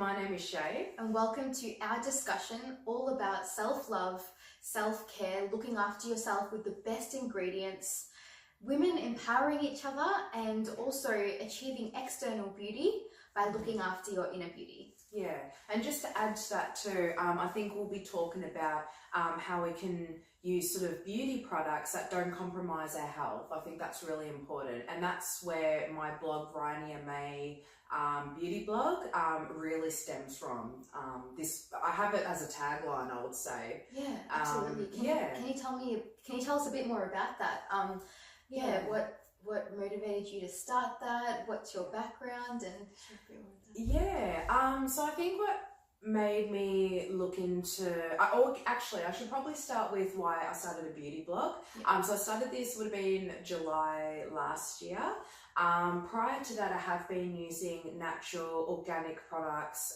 my name is Shay. And welcome to our discussion all about self-love, self-care, looking after yourself with the best ingredients, women empowering each other, and also achieving external beauty by looking after your inner beauty. Yeah, and just to add to that too, I think we'll be talking about how we can use sort of beauty products that don't compromise our health. I think that's really important, and that's where my blog, Rania May beauty blog, really stems from. I have it as a tagline, I would say. Yeah, absolutely. Can you tell us a bit more about that? What motivated you to start that? What's your background? And so I think what made me look into, I should probably start with why I started a beauty blog. So I started this would have been July last year. Prior to that, I have been using natural organic products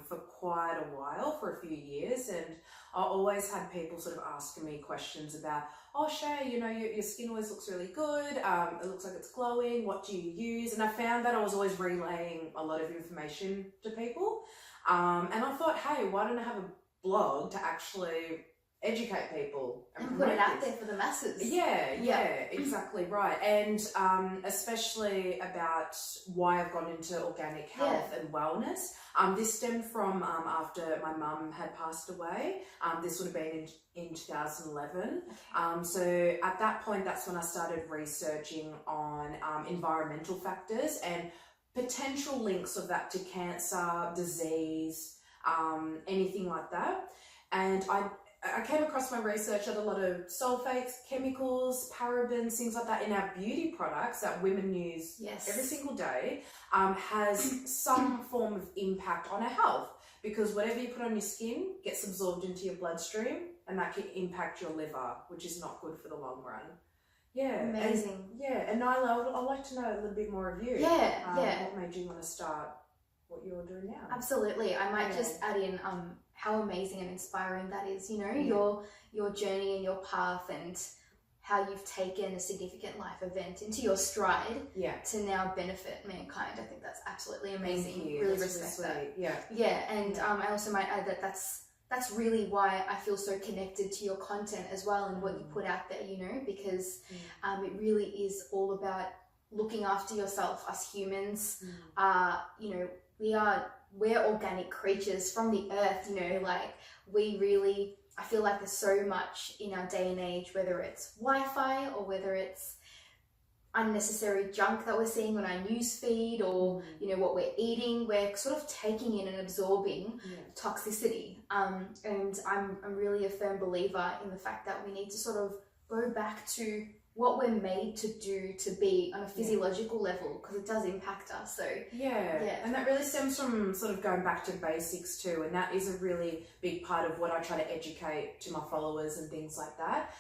for quite a while, for a few years, and I always had people sort of asking me questions about, oh Shay, your skin always looks really good, it looks like it's glowing, what do you use? And I found that I was always relaying a lot of information to people, and I thought, hey, why don't I have a blog to actually educate people and put it out there for the masses. Yeah, exactly right. And especially about why I've gone into organic health and wellness. This stemmed from after my mum had passed away. This would have been in 2011. So at that point, that's when I started researching on environmental factors and potential links of that to cancer, disease, anything like that. And I came across my research that a lot of sulfates, chemicals, parabens, things like that in our beauty products that women use every single day has some form of impact on our health, because whatever you put on your skin gets absorbed into your bloodstream and that can impact your liver, which is not good for the long run. Yeah. Amazing. And Naila, I'd like to know a little bit more of you. What made you want to start what you're doing now? Absolutely. I might just add in how amazing and inspiring that is, your journey and your path and how you've taken a significant life event into your stride to now benefit mankind. I think that's absolutely amazing. Really respect that. And I also might add that that's really why I feel so connected to your content as well and what you put out there, because it really is all about looking after yourself. Us humans, we're organic creatures from the earth, I feel like there's so much in our day and age, whether it's Wi-Fi or whether it's unnecessary junk that we're seeing on our news feed or, what we're eating, we're sort of taking in and absorbing toxicity. And I'm really a firm believer in the fact that we need to sort of go back to what we're made to do, to be on a physiological level, because it does impact us. So and that really stems from sort of going back to basics too, and that is a really big part of what I try to educate to my followers and things like that.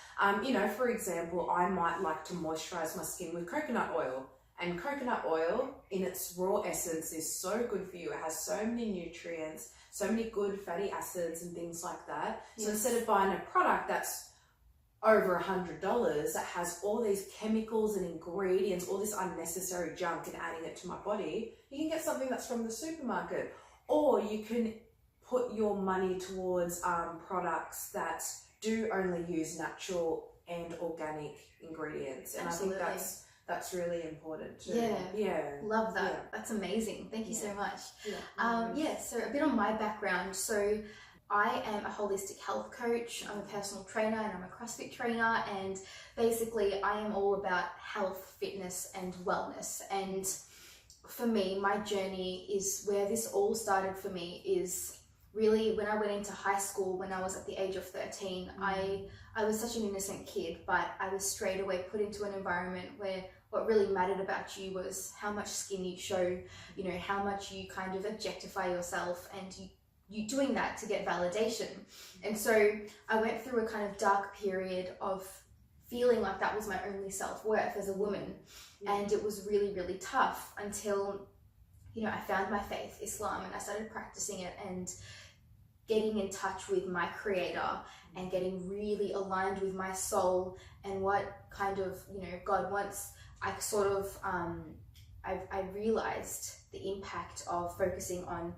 For example, I might like to moisturize my skin with coconut oil, and coconut oil in its raw essence is so good for you. It has so many nutrients, so many good fatty acids and things like that. So instead of buying a product that's over $100 that has all these chemicals and ingredients, all this unnecessary junk, and adding it to my body, you can get something that's from the supermarket, or you can put your money towards products that do only use natural and organic ingredients. And Absolutely. I think that's really important too. Love that. That's amazing. Thank you so much. So a bit on my background. So I am a holistic health coach, I'm a personal trainer, and I'm a CrossFit trainer, and basically I am all about health, fitness and wellness. And for me, my journey is where this all started for me is really when I went into high school when I was at the age of 13. I was such an innocent kid, but I was straight away put into an environment where what really mattered about you was how much skin you show, how much you kind of objectify yourself, and you doing that to get validation. And so I went through a kind of dark period of feeling like that was my only self-worth as a woman. And it was really, really tough until, I found my faith, Islam, and I started practicing it and getting in touch with my creator and getting really aligned with my soul and what kind of, God wants. I sort of, I realized the impact of focusing on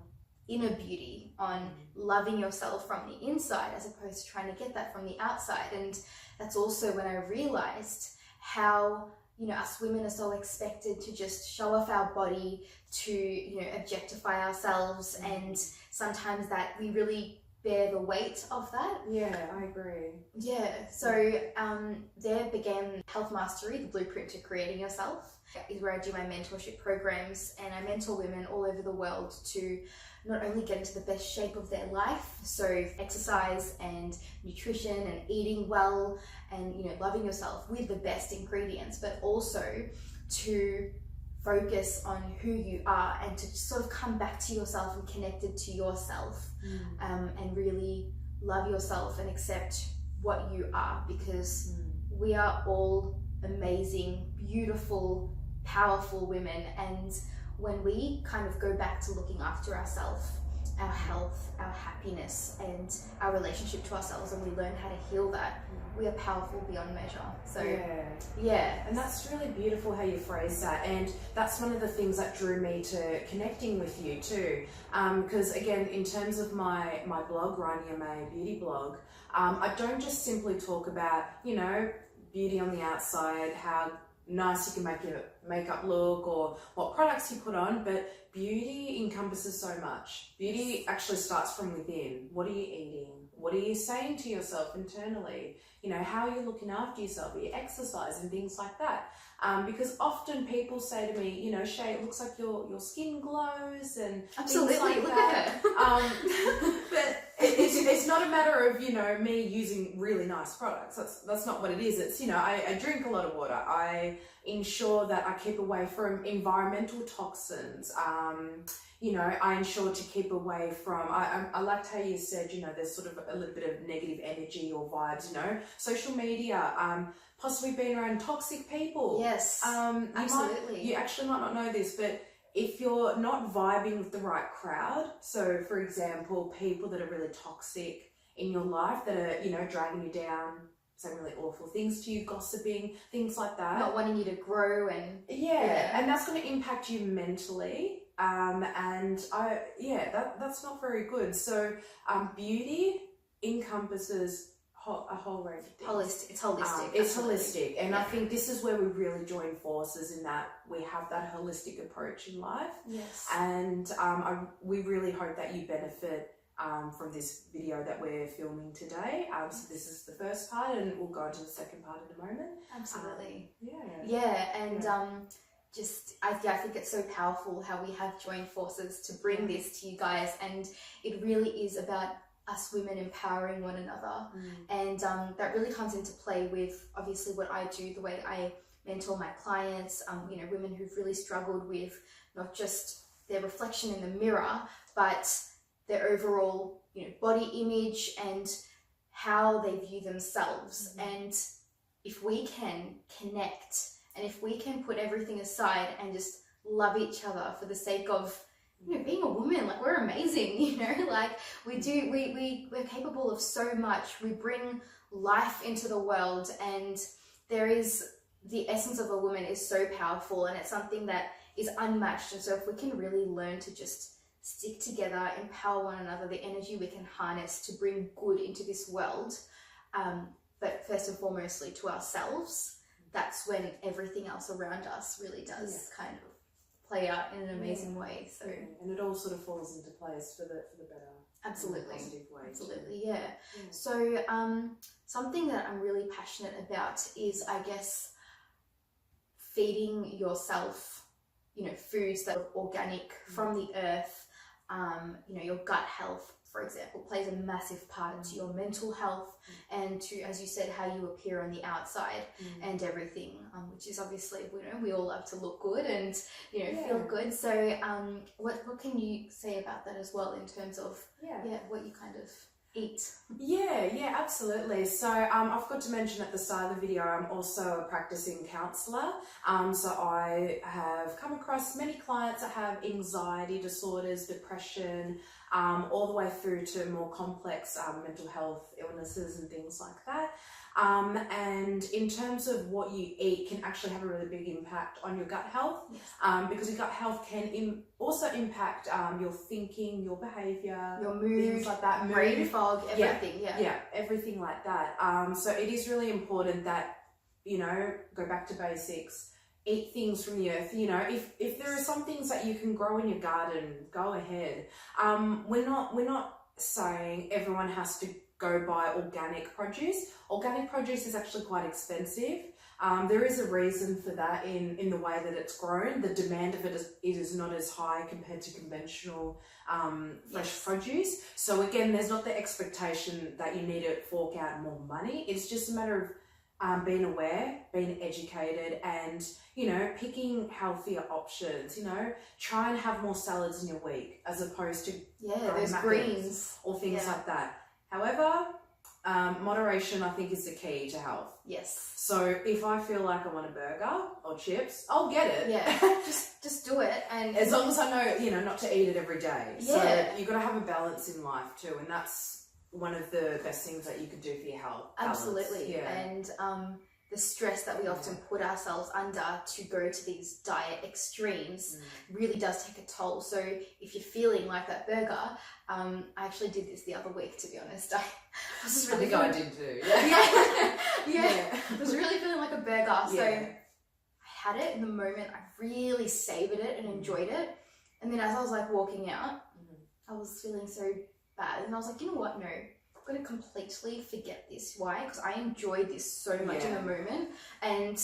inner beauty, on loving yourself from the inside as opposed to trying to get that from the outside. And that's also when I realized how, you know, us women are so expected to just show off our body, to, you know, objectify ourselves, and sometimes that we really bear the weight of that. Yeah, I agree. Yeah, so there began Health Mastery, the blueprint to creating yourself, is where I do my mentorship programs, and I mentor women all over the world to not only get into the best shape of their life, so exercise and nutrition and eating well and, you know, loving yourself with the best ingredients, but also to focus on who you are and to sort of come back to yourself and connected to yourself, and really love yourself and accept what you are, because we are all amazing, beautiful, powerful women. And when we kind of go back to looking after ourselves, our health, our happiness, and our relationship to ourselves, and we learn how to heal that, we are powerful beyond measure. So yeah. And that's really beautiful how you phrase that, and that's one of the things that drew me to connecting with you too, because again, in terms of my blog, Rania May Beauty Blog, I don't just simply talk about, you know, beauty on the outside, how nice you can make your makeup look or what products you put on, but beauty encompasses so much. Beauty actually starts from within. What are you eating? What are you saying to yourself internally? You know, how are you looking after yourself? Are you exercising? Things like that. Because often people say to me, you know, Shay, it looks like your skin glows and absolutely, things like look that. at her. But it's not a matter of, you know, me using really nice products. That's not what it is. It's, you know, I drink a lot of water. I ensure that I keep away from environmental toxins. You know, I ensure to keep away from, I liked how you said, you know, there's sort of a little bit of negative energy or vibes, you know, social media, possibly being around toxic people. Yes, absolutely. You actually might not know this, but if you're not vibing with the right crowd, so for example, people that are really toxic in your life, that are, you know, dragging you down, saying really awful things to you, gossiping, things like that. Not wanting you to grow and... Yeah, and that's going to impact you mentally. That's not very good. So beauty encompasses a whole range of things. It's holistic. It's holistic. And I think this is where we really join forces, in that we have that holistic approach in life. Yes. And we really hope that you benefit from this video that we're filming today. So this is the first part, and we'll go into the second part in a moment. Absolutely. And I think it's so powerful how we have joined forces to bring this to you guys, and it really is about us women empowering one another. And that really comes into play with obviously what I do, the way I mentor my clients, you know, women who've really struggled with not just their reflection in the mirror, but their overall, you know, body image and how they view themselves. And if we can connect, and if we can put everything aside and just love each other for the sake of, you know, being a woman, like, we're amazing, you know, like we're capable of so much. We bring life into the world, and the essence of a woman is so powerful, and it's something that is unmatched. And so if we can really learn to just stick together, empower one another, the energy we can harness to bring good into this world, but first and foremostly to ourselves, that's when everything else around us really does kind of play out in an amazing way. So and it all sort of falls into place for the better. Absolutely. Positive way. Absolutely, yeah. So something that I'm really passionate about is, I guess, feeding yourself, you know, foods that are organic from the earth. You know, your gut health, for example, plays a massive part into your mental health and to, as you said, how you appear on the outside and everything, which is obviously, you know, we all love to look good and, you know, feel good. So what can you say about that as well, in terms of what you kind of eat? Yeah, absolutely. So I forgot to mention at the start of the video, I'm also a practicing counsellor. So I have come across many clients that have anxiety disorders, depression, all the way through to more complex mental health illnesses and things like that. And in terms of what you eat can actually have a really big impact on your gut health, because your gut health can also impact your thinking, your behaviour, your mood, things like that, brain fog, everything. Yeah, everything like that. So it is really important that, you know, go back to basics. Eat things from the earth. You know, if there are some things that you can grow in your garden, go ahead. We're not saying everyone has to go buy organic produce. Organic produce is actually quite expensive. There is a reason for that in the way that it's grown. The demand of it is not as high compared to conventional fresh produce. So again, there's not the expectation that you need to fork out more money. It's just a matter of being aware, being educated, and, you know, picking healthier options. You know, try and have more salads in your week as opposed to those greens or things like that. However, moderation, I think, is the key to health. Yes. So if I feel like I want a burger or chips, I'll get it. Yeah, just do it, and as long as I know, you know, not to eat it every day. Yeah. So you've got to have a balance in life too, and that's one of the best things that you could do for your health. Absolutely. Balance. And the stress that we often put ourselves under to go to these diet extremes really does take a toll. So if you're feeling like that burger, I actually did this the other week, to be honest. I was really I did too. Yeah. I was really feeling like a burger. So I had it in the moment. I really savoured it and enjoyed it. And then as I was like walking out, I was feeling so bad. And I was like, you know what? No. I'm going to completely forget this. Why? Because I enjoyed this so much in the moment, and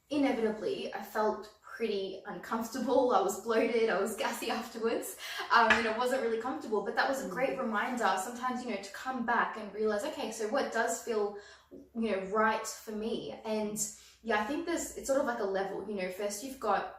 inevitably I felt pretty uncomfortable. I was bloated, I was gassy afterwards, and it wasn't really comfortable. But that was a great reminder sometimes, you know, to come back and realize, okay, so what does feel, you know, right for me? And I think it's sort of like a level, you know. First you've got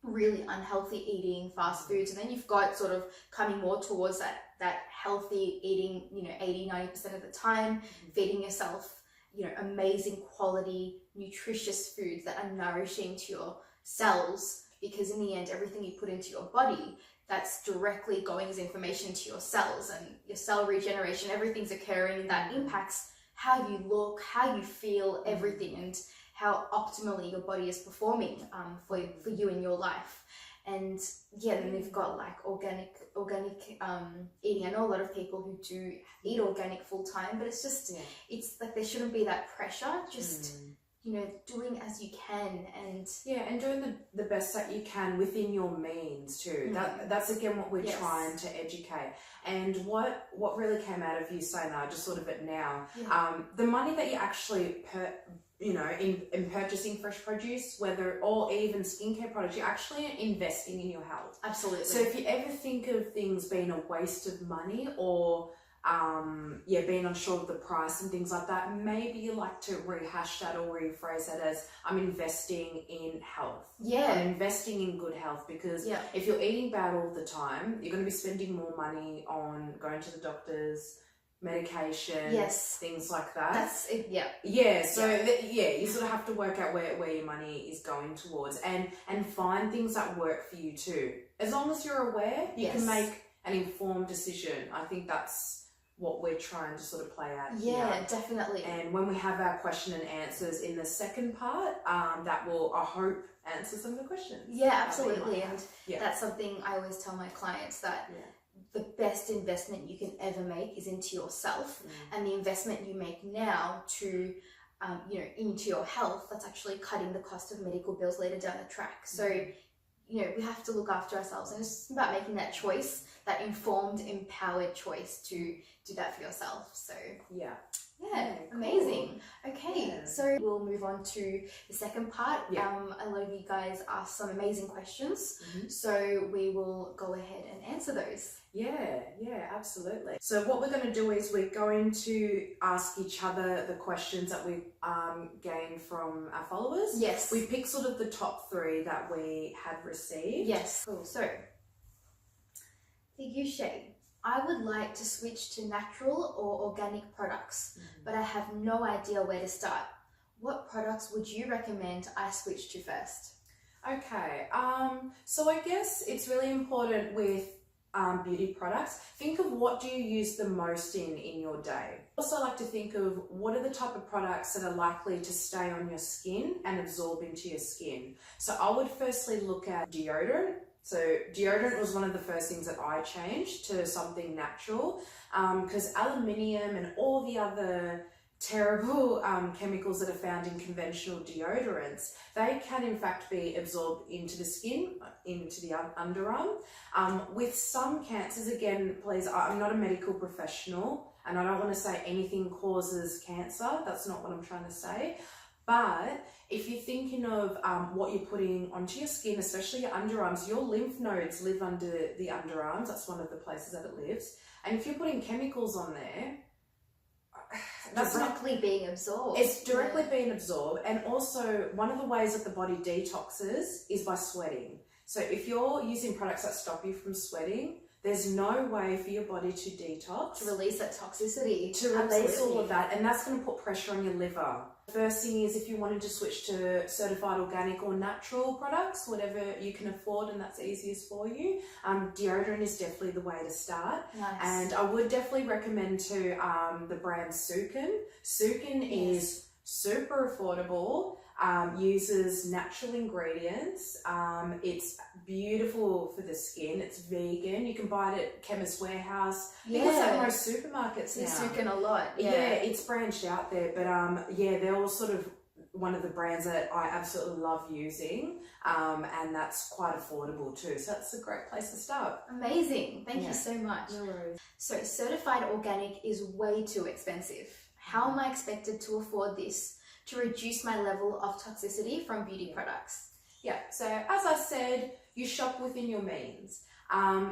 really unhealthy eating, fast foods, and then you've got sort of coming more towards that healthy eating, you know, 80-90% of the time, feeding yourself, you know, amazing quality nutritious foods that are nourishing to your cells, because in the end everything you put into your body, that's directly going as information to your cells, and your cell regeneration, everything's occurring, and that impacts how you look, how you feel, everything, and how optimally your body is performing for you in your life. And then they've got like organic eating. I know a lot of people who do eat organic full time, but it's just it's like there shouldn't be that pressure. Just you know, doing as you can, and doing the best that you can within your means too. That's again what we're trying to educate. And what really came out of you saying that, I just thought of it now. The money that you actually in purchasing fresh produce, or even skincare products, you're actually investing in your health. Absolutely. So if you ever think of things being a waste of money, or being unsure of the price and things like that, maybe you like to rehash that or rephrase that as, I'm investing in health. I'm investing in good health, because if you're eating bad all the time, you're going to be spending more money on going to the doctors, medication, things like that. That's it. You sort of have to work out where your money is going towards, and find things that work for you too. As long as you're aware, you can make an informed decision. I think that's what we're trying to sort of play out here. Definitely. And when we have our question and answers in the second part, that will, I hope, answer some of the questions. Absolutely. And that's something I always tell my clients, that the best investment you can ever make is into yourself, and the investment you make now to into your health, that's actually cutting the cost of medical bills later down the track. So you know, we have to look after ourselves, and it's about making that choice, that informed, empowered choice to do that for yourself. So amazing. Cool. Okay, so we'll move on to the second part. A lot of you guys asked some amazing questions, so we will go ahead and answer those. Absolutely. So what we're going to do is we're going to ask each other the questions that we gained from our followers. Yes. We picked sort of the top 3 that we had received. Yes. Cool. So, Shay, I would like to switch to natural or organic products, but I have no idea where to start. What products would you recommend I switch to first? Okay. So I guess it's really important with beauty products, think of what do you use the most in your day. Also like to think of what are the type of products that are likely to stay on your skin and absorb into your skin. So I would firstly look at deodorant. So deodorant was one of the first things that I changed to something natural, because aluminium and all the other terrible chemicals that are found in conventional deodorants, they can in fact be absorbed into the skin, into the underarm. With some cancers, again, please, I'm not a medical professional and I don't want to say anything causes cancer. That's not what I'm trying to say. But if you're thinking of what you're putting onto your skin, especially your underarms, your lymph nodes live under the underarms. That's one of the places that it lives. And if you're putting chemicals on there, that's directly being absorbed. It's directly being absorbed. And also one of the ways that the body detoxes is by sweating. So if you're using products that stop you from sweating, there's no way for your body to detox. To release that toxicity. To release all of that. And that's going to put pressure on your liver. First thing is if you wanted to switch to certified organic or natural products, whatever you can afford and that's easiest for you, deodorant is definitely the way to start. Nice. And I would definitely recommend to the brand Sukin. Sukin is super affordable, uses natural ingredients. It's beautiful for the skin. It's vegan. You can buy it at Chemist Warehouse. Yeah. Because at most supermarkets now. Sukin a lot. Yeah, it's branched out there, but they're all sort of one of the brands that I absolutely love using, and that's quite affordable too. So that's a great place to start. Amazing. Thank you so much. No worries. So certified organic is way too expensive. How am I expected to afford this to reduce my level of toxicity from beauty products? Yeah, so as I said, you shop within your means.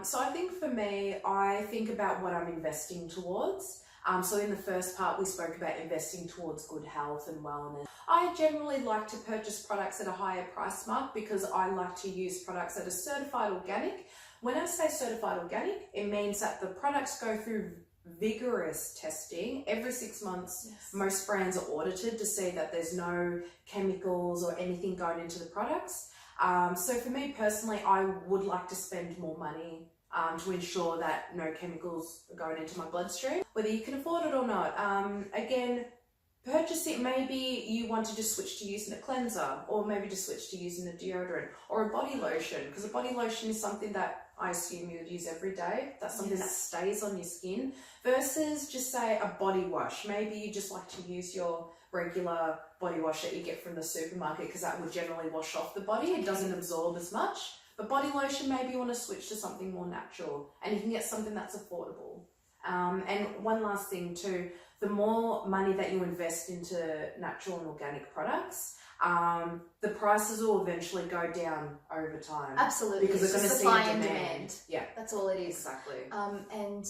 So I think for me, I think about what I'm investing towards. So in the first part, we spoke about investing towards good health and wellness. I generally like to purchase products at a higher price mark because I like to use products that are certified organic. When I say certified organic, it means that the products go through vigorous testing every 6 months. Yes. Most brands are audited to see that there's no chemicals or anything going into the products. So for me personally, I would like to spend more money to ensure that no chemicals are going into my bloodstream, whether you can afford it or not. Again, purchase it. Maybe you want to just switch to using a cleanser, or maybe just switch to using a deodorant or a body lotion, because a body lotion is something that I assume you would use every day. That's something that stays on your skin, versus just say a body wash. Maybe you just like to use your regular body wash that you get from the supermarket because that would generally wash off the body. It doesn't absorb as much. But body lotion, maybe you want to switch to something more natural, and you can get something that's affordable. And one last thing too, the more money that you invest into natural and organic products, the prices will eventually go down over time. Absolutely. Because they're going to see supply a and demand. demand. Yeah. That's all it is. Exactly. And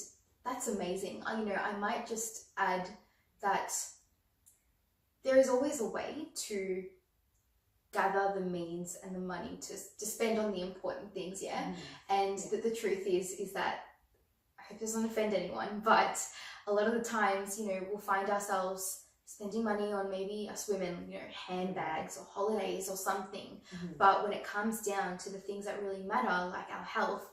that's amazing. I might just add that there is always a way to gather the means and the money to spend on the important things, And the truth is that, I hope this doesn't offend anyone, but a lot of the times, we'll find ourselves spending money on, maybe us women, handbags or holidays or something. But when it comes down to the things that really matter, like our health,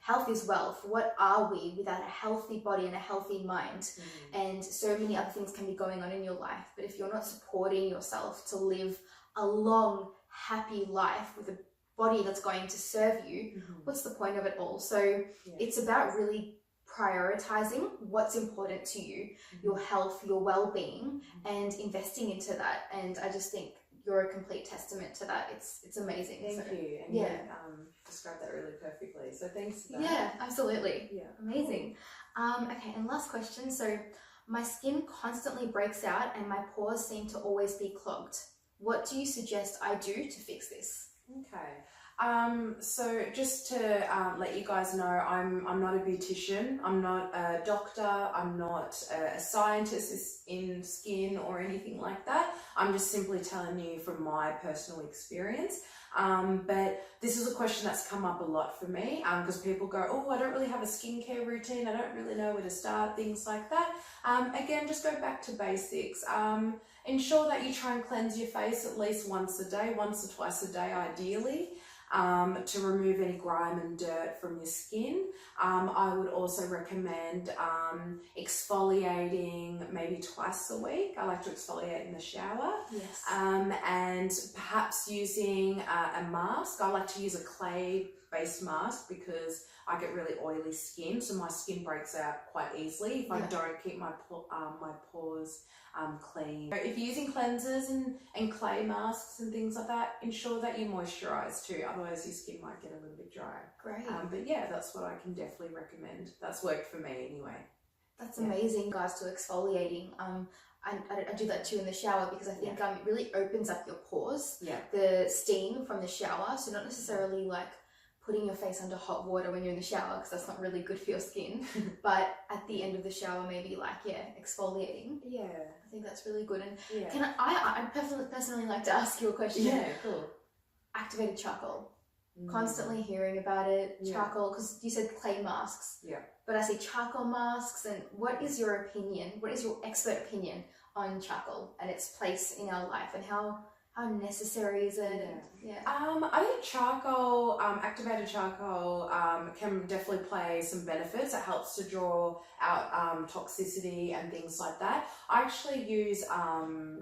health is wealth. What are we without a healthy body and a healthy mind? And so many other things can be going on in your life. But if you're not supporting yourself to live a long, happy life with a body that's going to serve you, what's the point of it all? So it's about really prioritizing what's important to you, your health, your well-being, and investing into that. And I just think you're a complete testament to that. It's amazing. Thank you. And described that really perfectly. So thanks for that. Yeah, absolutely. Yeah. Amazing. Okay, and last question. So my skin constantly breaks out and my pores seem to always be clogged. What do you suggest I do to fix this? Okay. So just to let you guys know, I'm not a beautician, I'm not a doctor, I'm not a scientist in skin or anything like that. I'm just simply telling you from my personal experience. But this is a question that's come up a lot for me, because people go, oh, I don't really have a skincare routine, I don't really know where to start, things like that. Again, just go back to basics. Ensure that you try and cleanse your face at least once a day, once or twice a day ideally. to remove any grime and dirt from your skin. I would also recommend exfoliating maybe twice a week. I like to exfoliate in the shower. Yes. And perhaps using a mask. I like to use a clay-based mask because I get really oily skin, so my skin breaks out quite easily if I don't keep my pores clean. If you're using cleansers and clay masks and things like that, ensure that you moisturize too, otherwise your skin might get a little bit dry. Great. But yeah, that's what I can definitely recommend. That's worked for me anyway. That's amazing, guys, to exfoliating. I do that too in the shower because I think it really opens up your pores. Yeah. The steam from the shower, so not necessarily like putting your face under hot water when you're in the shower because that's not really good for your skin. But at the end of the shower, maybe like exfoliating. Yeah. I think that's really good. And can I personally like to ask you a question. Yeah, cool. Activated charcoal. Constantly hearing about it. Charcoal, because you said clay masks. Yeah. But I say charcoal masks, and what is your opinion? What is your expert opinion on charcoal and its place in our life, and how necessary is it? I think charcoal, activated charcoal, can definitely play some benefits. It helps to draw out toxicity and things like that. I actually use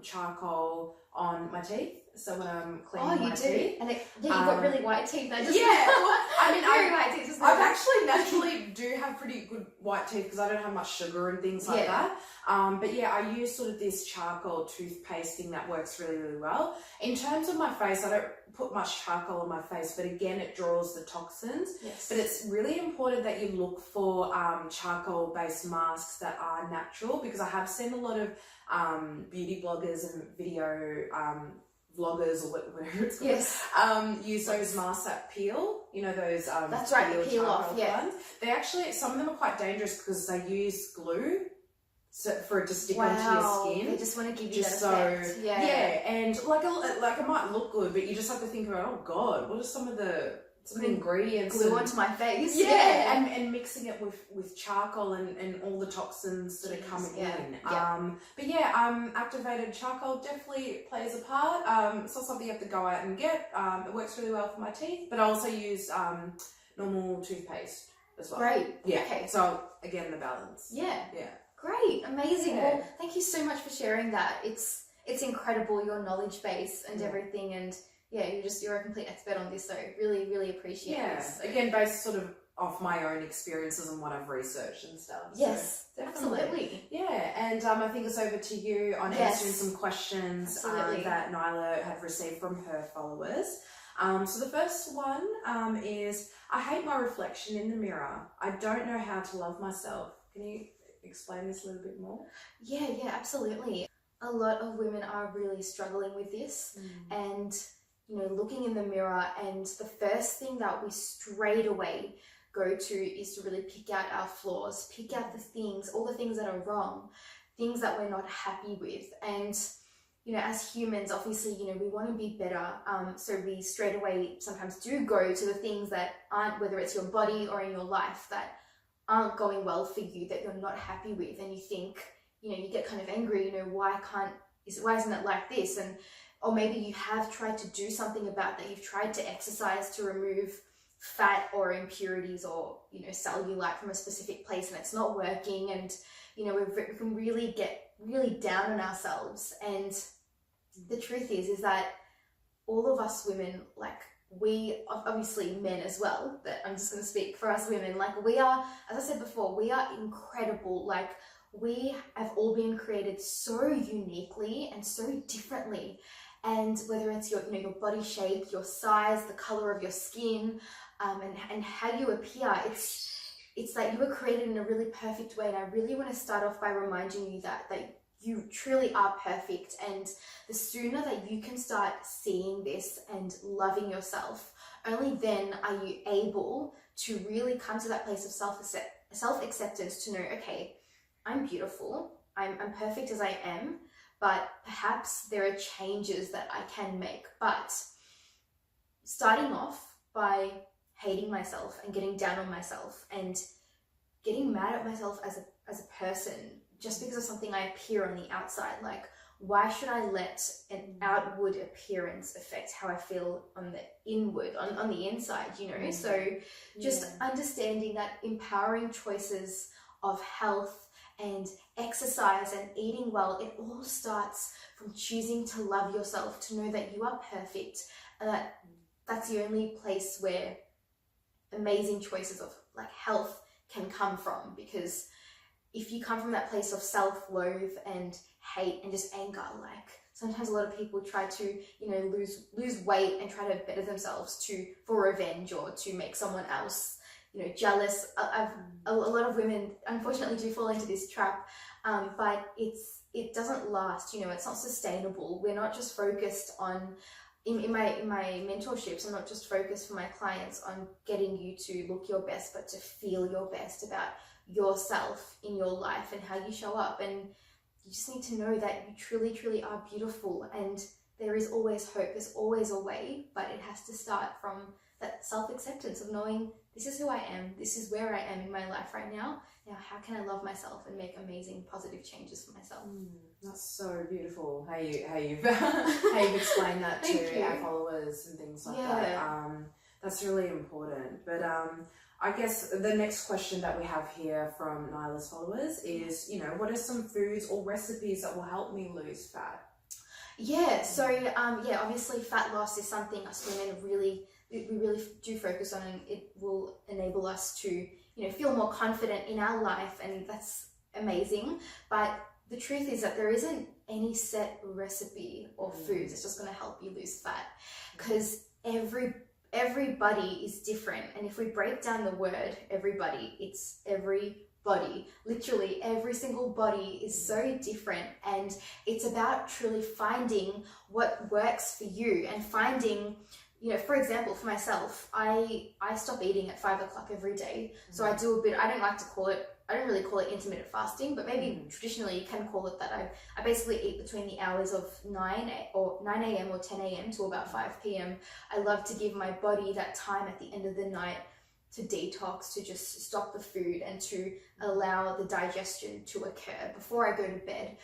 charcoal on my teeth. So when I'm cleaning my teeth. And you've got really white teeth. Well, I mean, very white teeth. I've actually naturally do have pretty good white teeth because I don't have much sugar and things like that. But yeah, I use sort of this charcoal toothpaste thing that works really, really well. In terms of my face, I don't put much charcoal on my face, but again, it draws the toxins. Yes. But it's really important that you look for charcoal-based masks that are natural, because I have seen a lot of beauty bloggers and video vloggers or whatever it's called, use those masks that peel, you know, those that's right, the peel off ones. They actually, some of them are quite dangerous because they use glue for it to stick onto your skin. They just want to give you just that effect. And like it might look good, but you just have to think about, oh god, what are some of the ingredients? Glue onto my face. And mixing it with charcoal and all the toxins that are coming in. But activated charcoal definitely plays a part. It's not something you have to go out and get. It works really well for my teeth, but I also use normal toothpaste as well. Great. Yeah. Okay. So again, the balance. Yeah. Yeah. Great. Amazing. Yeah. Well, thank you so much for sharing that. It's incredible, your knowledge base and everything, and you're a complete expert on this, so really, really appreciate this. Again, based sort of off my own experiences and what I've researched and stuff. Yes, so absolutely. Yeah, and I think it's over to you on answering some questions that Naila had received from her followers. So the first one is, I hate my reflection in the mirror. I don't know how to love myself. Can you explain this a little bit more? Yeah, absolutely. A lot of women are really struggling with this, and looking in the mirror, and the first thing that we straight away go to is to really pick out our flaws, pick out all the things that are wrong, things that we're not happy with. And as humans, obviously, we want to be better, so we straight away sometimes do go to the things that aren't, whether it's your body or in your life, that aren't going well for you, that you're not happy with, and you think, you get kind of angry, why isn't it like this? Or maybe you have tried to do something about that. You've tried to exercise to remove fat or impurities or, cellulite from a specific place, and it's not working. And, we can really get really down on ourselves. And the truth is that all of us women, like, we, obviously men as well, but I'm just going to speak for us women, like, we are, as I said before, we are incredible. Like, we have all been created so uniquely and so differently. And whether it's your body shape, your size, the color of your skin, and how you appear, it's like you were created in a really perfect way. And I really want to start off by reminding you that you truly are perfect. And the sooner that you can start seeing this and loving yourself, only then are you able to really come to that place of self-acceptance to know, okay, I'm beautiful, I'm perfect as I am, but perhaps there are changes that I can make. But starting off by hating myself and getting down on myself and getting mad at myself as a person just because of something I appear on the outside, like, why should I let an outward appearance affect how I feel on the inward, on the inside, you know? So just understanding that empowering choices of health and exercise and eating well, it all starts from choosing to love yourself, to know that you are perfect, and that's the only place where amazing choices of like health can come from. Because if you come from that place of self-loathe and hate and just anger, like sometimes a lot of people try to, you know, lose weight and try to better themselves for revenge or to make someone else, you know, jealous. A lot of women unfortunately do fall into this trap, but it doesn't last, you know, it's not sustainable. We're not just focused on, in my mentorships, I'm not just focused for my clients on getting you to look your best, but to feel your best about yourself in your life and how you show up. And you just need to know that you truly, truly are beautiful, and there is always hope. There's always a way, but it has to start from that self-acceptance of knowing this is who I am. This is where I am in my life right now. Now, how can I love myself and make amazing, positive changes for myself? That's so beautiful. How you've explained that to our followers and things like that. That's really important. But I guess the next question that we have here from Naila's followers is, you know, what are some foods or recipes that will help me lose fat? Yeah, so obviously fat loss is something us women we really do focus on, and it will enable us to, you know, feel more confident in our life, and that's amazing. But the truth is that there isn't any set recipe or foods that's just going to help you lose fat, because everybody is different. And if we break down the word everybody, it's everybody. Literally every single body is so different, and it's about truly finding what works for you and finding, you know, for example, for myself, I stop eating at 5 o'clock every day. So I do I don't really call it intermittent fasting, but maybe traditionally you can call it that. I basically eat between the hours of 9 a.m. or 10 a.m. to about 5 p.m. I love to give my body that time at the end of the night to detox, to just stop the food and to allow the digestion to occur before I go to bed.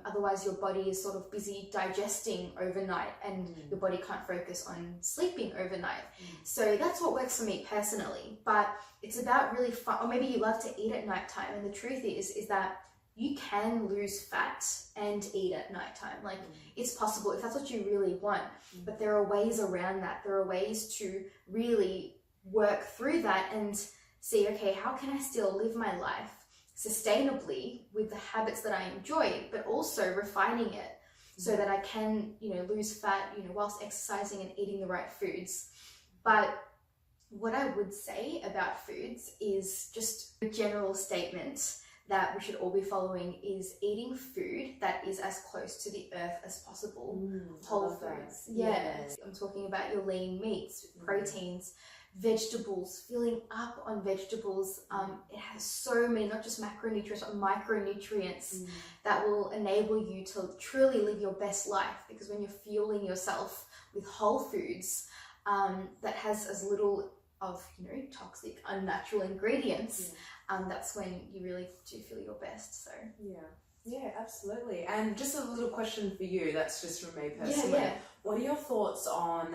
Otherwise your body is sort of busy digesting overnight, and your body can't focus on sleeping overnight. So that's what works for me personally. But it's about really fun, or maybe you love to eat at nighttime, and the truth is that you can lose fat and eat at nighttime. Like it's possible if that's what you really want, but there are ways around that. There are ways to really work through that and see, okay, how can I still live my life sustainably with the habits that I enjoy, but also refining it so that I can, you know, lose fat, you know, whilst exercising and eating the right foods. But what I would say about foods is just a general statement that we should all be following is eating food that is as close to the earth as possible. Whole foods. Yes. I'm talking about your lean meats, proteins, vegetables, filling up on vegetables. It has so many, not just macronutrients, but micronutrients that will enable you to truly live your best life. Because when you're fueling yourself with whole foods that has as little of, you know, toxic, unnatural ingredients, that's when you really do feel your best. So yeah, absolutely. And just a little question for you, that's just from me personally. What are your thoughts on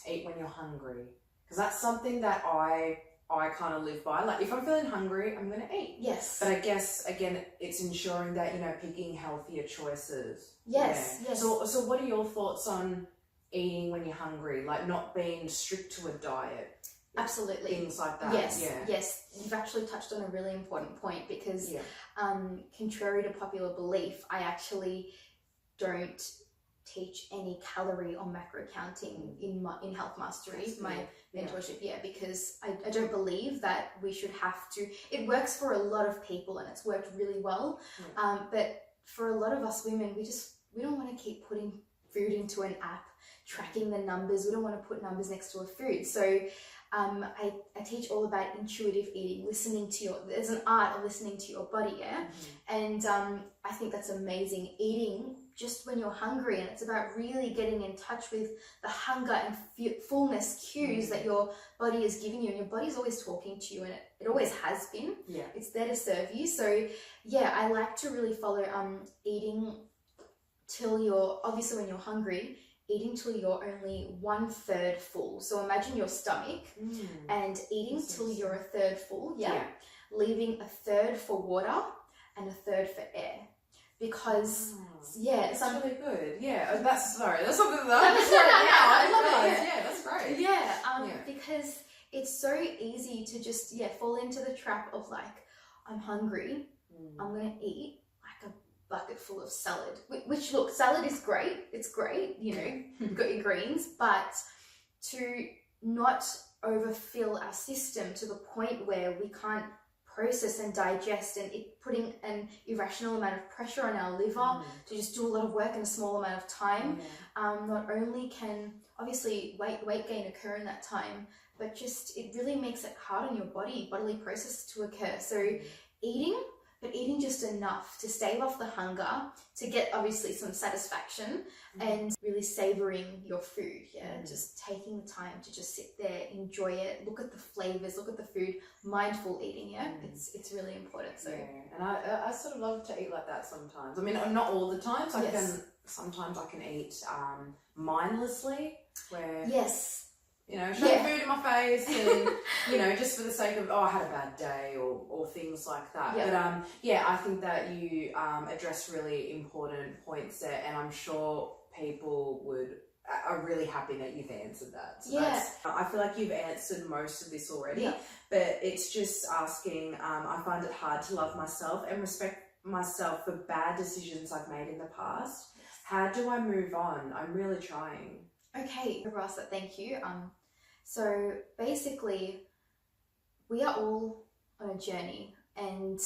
eat when you're hungry? Because that's something that I kind of live by. Like if I'm feeling hungry, I'm going to eat. Yes. But I guess, again, it's ensuring that, you know, picking healthier choices. Yes. So what are your thoughts on eating when you're hungry? Like not being strict to a diet? Absolutely. Things like that. Yes. You've actually touched on a really important point, because contrary to popular belief, I actually don't teach any calorie or macro counting in Health Mastery, my mentorship, because I don't believe that we should have to. It works for a lot of people and it's worked really well, but for a lot of us women, we don't want to keep putting food into an app, tracking the numbers. We don't want to put numbers next to a food. So I teach all about intuitive eating, listening to there's an art of listening to your body, and I think that's amazing. Eating just when you're hungry, and it's about really getting in touch with the hunger and fullness cues that your body is giving you, and your body's always talking to you, and it always has been. It's there to serve you. So I like to really follow eating till you're, obviously when you're hungry, eating till you're only 1/3 full. So imagine your stomach and eating till you're 1/3 full, leaving 1/3 for water and 1/3 for air. Because that's really good. That's something that I love it. Yeah, that's great. Because it's so easy to just fall into the trap of like, I'm hungry, I'm gonna eat like a bucket full of salad. Which look, salad is great. It's great, you know, you've got your greens, but to not overfill our system to the point where we can't process and digest, and it putting an irrational amount of pressure on our liver to just do a lot of work in a small amount of time. Not only can obviously weight gain occur in that time, but just it really makes it hard on your bodily processes to occur. So eating just enough to stave off the hunger, to get obviously some satisfaction, and really savoring your food. Just taking the time to just sit there, enjoy it, look at the flavors, look at the food, mindful eating. It's really important. So and I sort of love to eat like that sometimes. I mean, not all the time. So sometimes I can eat mindlessly, where you know, shove food in my face, and you know, just for the sake of, I had a bad day, or things like that. But I think that you address really important points there, and I'm sure people are really happy that you've answered that. So I feel like you've answered most of this already, but it's just asking, I find it hard to love myself and respect myself for bad decisions I've made in the past. How do I move on? I'm really trying. Okay, Rasa, thank you. So basically, we are all on a journey, and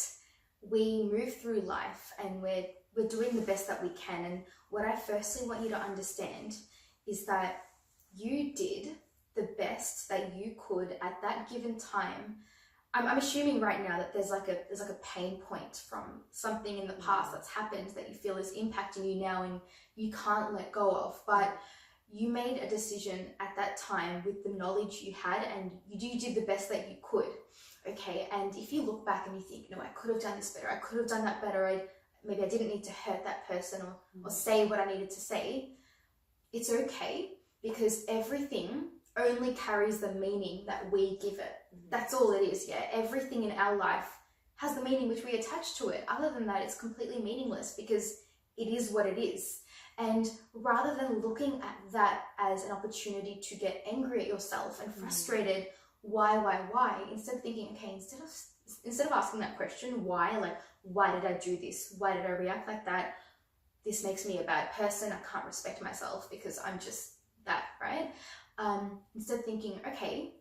we move through life, and we're doing the best that we can. And what I firstly want you to understand is that you did the best that you could at that given time. I'm assuming right now that there's like a pain point from something in the past that's happened that you feel is impacting you now and you can't let go of. But you made a decision at that time with the knowledge you had, and you did the best that you could. Okay, and if you look back and you think, I could have done this better, I could have done that better, maybe I didn't need to hurt that person or say what I needed to say, it's okay, because everything only carries the meaning that we give it. That's all it is. Everything in our life has the meaning which we attach to it. Other than that, it's completely meaningless, because it is what it is. And rather than looking at that as an opportunity to get angry at yourself and frustrated, why, instead of thinking, okay, instead of asking that question, why, like, why did I do this? Why did I react like that? This makes me a bad person. I can't respect myself because I'm just that, right? Instead of thinking, okay,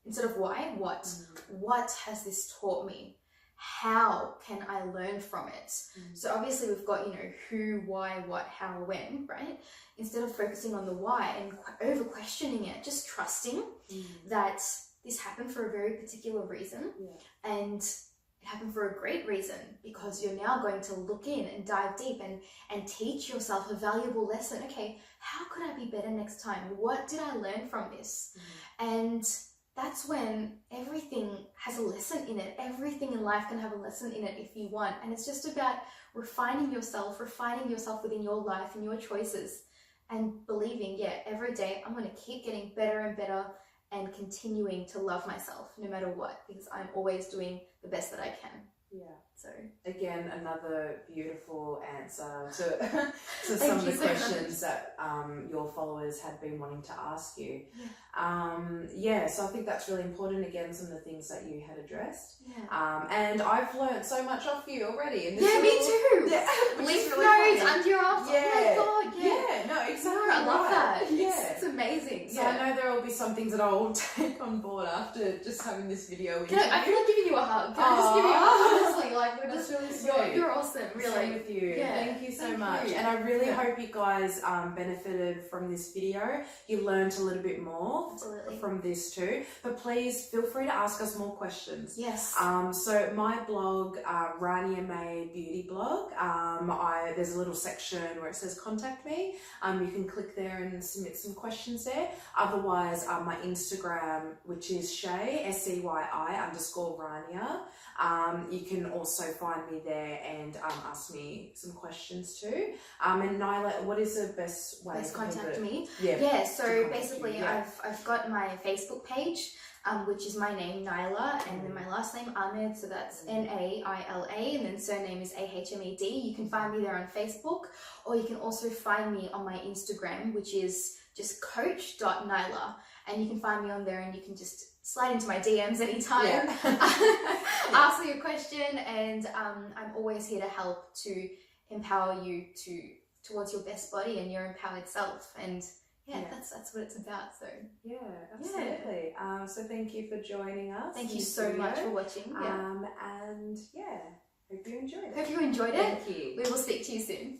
instead of why, what has this taught me? How can I learn from it? So obviously we've got, who, why, what, how, when, right? Instead of focusing on the why and over questioning it, just trusting that this happened for a very particular reason, and it happened for a great reason, because you're now going to look in and dive deep and teach yourself a valuable lesson. Okay, how could I be better next time? What did I learn from this? And that's when everything has a lesson in it. Everything in life can have a lesson in it if you want. And it's just about refining yourself within your life and your choices, and believing, every day I'm going to keep getting better and better and continuing to love myself no matter what, because I'm always doing the best that I can. So again, another beautiful answer to some of the questions that your followers had been wanting to ask you. So I think that's really important. Again, some of the things that you had addressed. And I've learned so much off you already. In this me too. Leaf notes under your arms. Oh my God, no, exactly. No, I love that. It's amazing. So I know there will be some things that I will take on board after just having this video. I feel like giving you a hug. Can I just give you a hug? Honestly, we're just really sweet. You're awesome, really. Same with you. Thank you so much. you. And I really hope you guys benefited from this video. You learned a little bit more from this too. But please feel free to ask us more questions. Yes. So my blog, Rania May Beauty Blog, there's a little section where it says contact me. You can click there and submit some questions there. Otherwise, my Instagram, which is Shay, SEYI_Rania. You can also find me there and ask me some questions too. And Naila, what is the best way to contact me? Yeah. So basically, I've got my Facebook page, which is my name Naila, and then my last name Ahmed. So that's Naila, and then surname is Ahmed. You can find me there on Facebook, or you can also find me on my Instagram, which is just coach.naila, and you can find me on there, and you can just slide into my DMs anytime. Ask me a question, and I'm always here to help, to empower you towards your best body and your empowered self. And that's what it's about. So absolutely. So thank you for joining us. Thank you so much for watching. And hope you enjoyed it. Hope you enjoyed it. Thank you. We will speak to you soon.